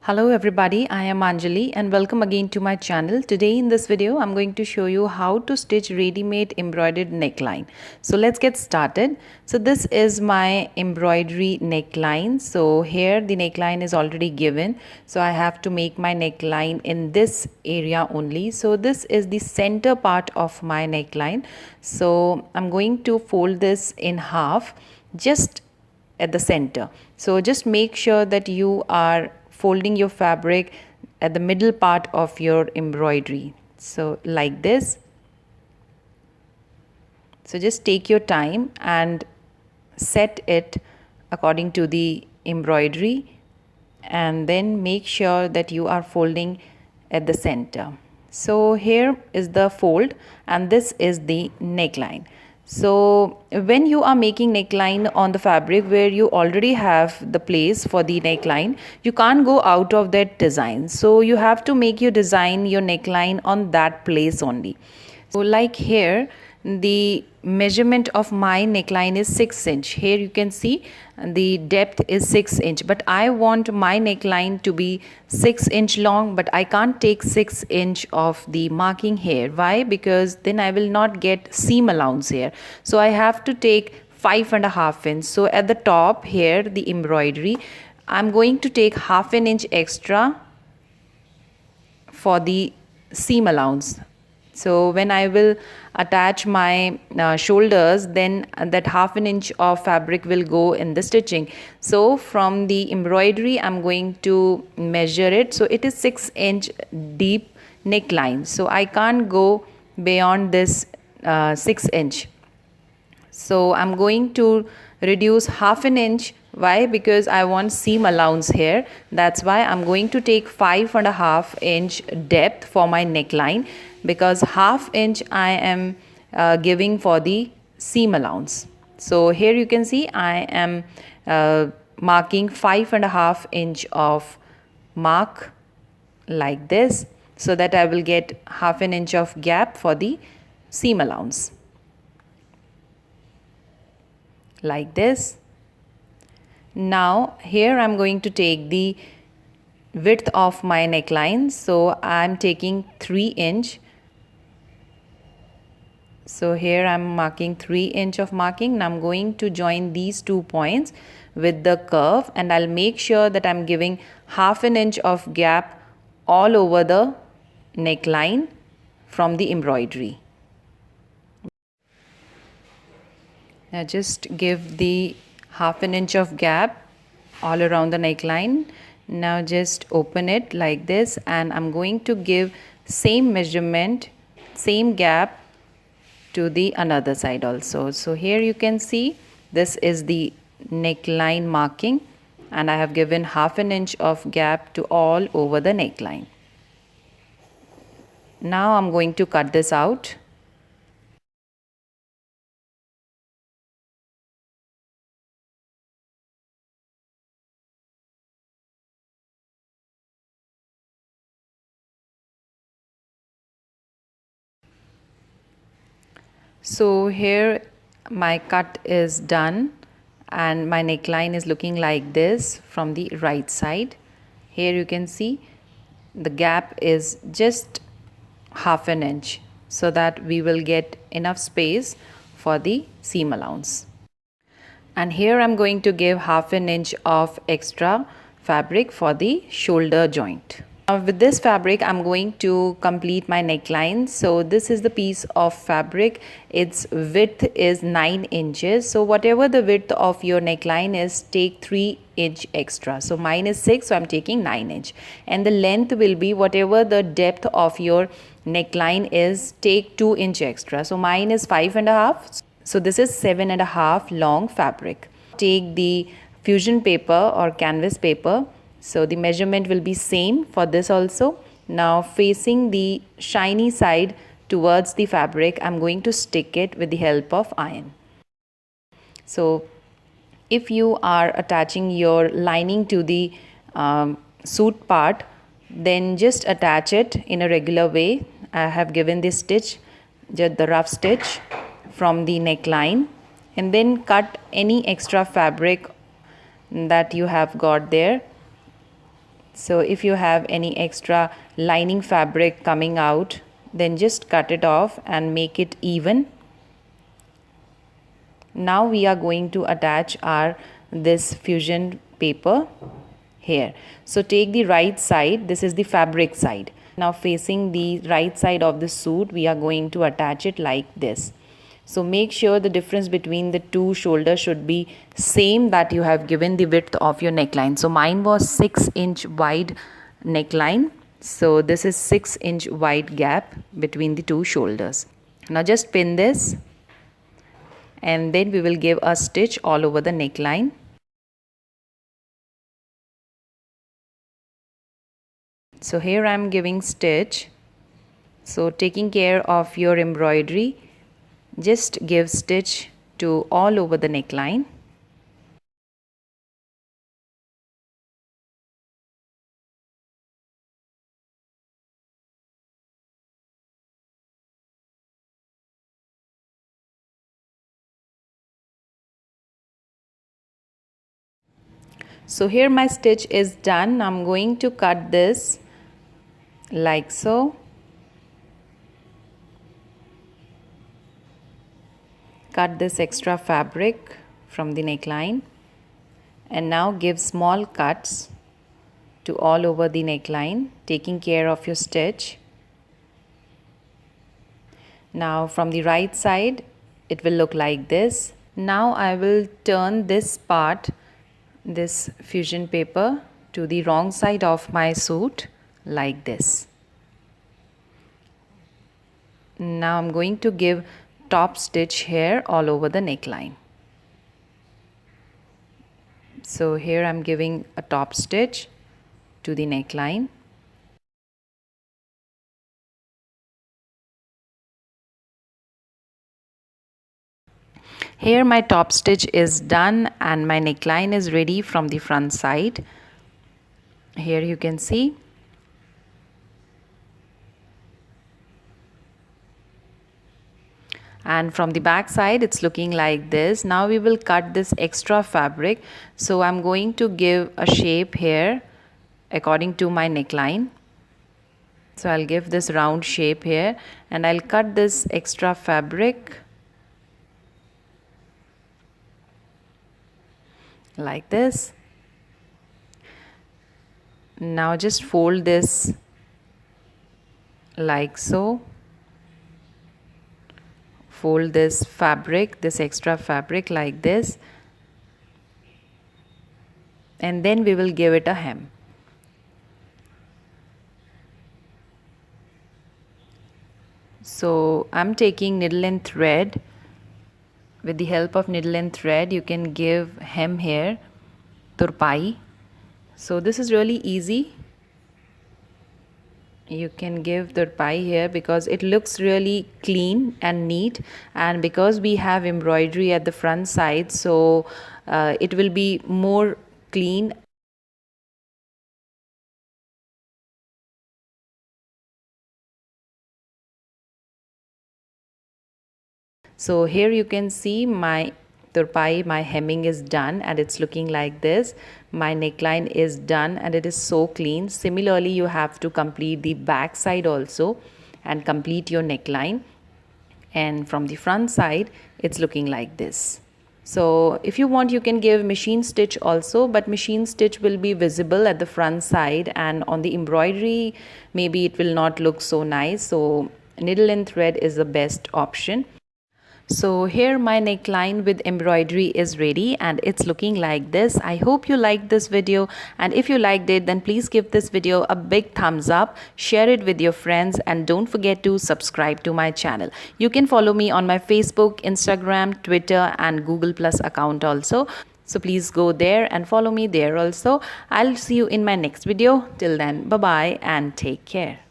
Hello everybody, I am Anjali and welcome again to my channel. Today in this video, I'm going to show you how to stitch ready-made embroidered neckline. So let's get started. So this is my embroidery neckline. So here the neckline is already given. So I have to make my neckline in this area only. So this is the center part of my neckline. So I'm going to fold this in half just at the center. So just make sure that you are folding your fabric at the middle part of your embroidery. So like this. So just take your time and set it according to the embroidery, and then make sure that you are folding at the center. So here is the fold and this is the neckline. So when you are making neckline on the fabric where you already have the place for the neckline, you can't go out of that design. So you have to make your design, your neckline on that place only. So like here, the measurement of my neckline is 6 inch. Here you can see the depth is 6 inch, but I want my neckline to be 6 inch long, but I can't take 6 inch of the marking here. Why? Because then I will not get seam allowance here. So I have to take 5.5 inch. So at the top here, the embroidery, I'm going to take half an inch extra for the seam allowance. So when I will attach my shoulders, then that half an inch of fabric will go in the stitching. So from the embroidery, I'm going to measure it. So it is 6 inch deep neckline. So I can't go beyond this 6 inch. So I'm going to reduce half an inch. Why? Because I want seam allowance here. That's why I'm going to take 5.5 inch depth for my neckline, because half inch I am giving for the seam allowance. So here you can see I am marking 5.5 inch of mark like this, so that I will get half an inch of gap for the seam allowance. Like this. Now here I'm going to take the width of my neckline. So I'm taking 3 inch. So here I'm marking 3 inch of marking. Now I'm going to join these 2 points with the curve, and I'll make sure that I'm giving half an inch of gap all over the neckline from the embroidery. Now just give the half an inch of gap all around the neckline. Now just open it like this, and I'm going to give same measurement, same gap to the another side also. So here you can see this is the neckline marking, and I have given half an inch of gap to all over the neckline. Now I'm going to cut this out. So here my cut is done, and my neckline is looking like this from the right side. Here you can see the gap is just half an inch, so that we will get enough space for the seam allowance. And here I'm going to give half an inch of extra fabric for the shoulder joint. Now with this fabric I'm going to complete my neckline. So this is the piece of fabric. Its width is 9 inches. So whatever the width of your neckline is, take 3 inch extra. So mine is 6, so I'm taking 9 inch. And the length will be whatever the depth of your neckline is, take 2 inch extra. So mine is 5.5. So this is 7.5 long fabric. Take the fusion paper or canvas paper. So the measurement will be same for this also. Now facing the shiny side towards the fabric, I'm going to stick it with the help of iron. So if you are attaching your lining to the suit part, then just attach it in a regular way. I have given this stitch, just the rough stitch from the neckline, and then cut any extra fabric that you have got there So if you have any extra lining fabric coming out, then just cut it off and make it even. Now we are going to attach our this fusion paper here. So take the right side, this is the fabric side. Now facing the right side of the suit, we are going to attach it like this. So make sure the difference between the two shoulders should be same that you have given the width of your neckline. So mine was 6-inch wide neckline. So this is 6-inch wide gap between the two shoulders. Now just pin this and then we will give a stitch all over the neckline. So here I am giving stitch. So taking care of your embroidery, just give stitch to all over the neckline. So here my stitch is done. I'm going to cut this like so. Cut this extra fabric from the neckline and now give small cuts to all over the neckline, taking care of your stitch. Now from the right side it will look like this. Now I will turn this part, this fusion paper, to the wrong side of my suit like this. Now I'm going to give top stitch here all over the neckline. So here I'm giving a top stitch to the neckline. Here my top stitch is done and my neckline is ready from the front side. Here you can see. And from the back side it's looking like this. Now we will cut this extra fabric. So I'm going to give a shape here according to my neckline. So I'll give this round shape here and I'll cut this extra fabric like this. Now just fold this like so. Fold this fabric, this extra fabric like this, and then we will give it a hem. So I'm taking needle and thread. With the help of needle and thread you can give hem here, turpai. So this is really easy. You can give the pie here because it looks really clean and neat, and because we have embroidery at the front side, so it will be more clean. So here you can see my turpai, my hemming is done and it's looking like this. My neckline is done and it is so clean. Similarly, you have to complete the back side also and complete your neckline. And from the front side, it's looking like this. So if you want, you can give machine stitch also, but machine stitch will be visible at the front side, and on the embroidery, maybe it will not look so nice. So needle and thread is the best option. So here my neckline with embroidery is ready and it's looking like this. I hope you liked this video, and if you liked it, then please give this video a big thumbs up, share it with your friends, and don't forget to subscribe to my channel. You can follow me on my Facebook, Instagram, Twitter and Google Plus account also. So please go there and follow me there also. I'll see you in my next video. Till then, bye bye and take care.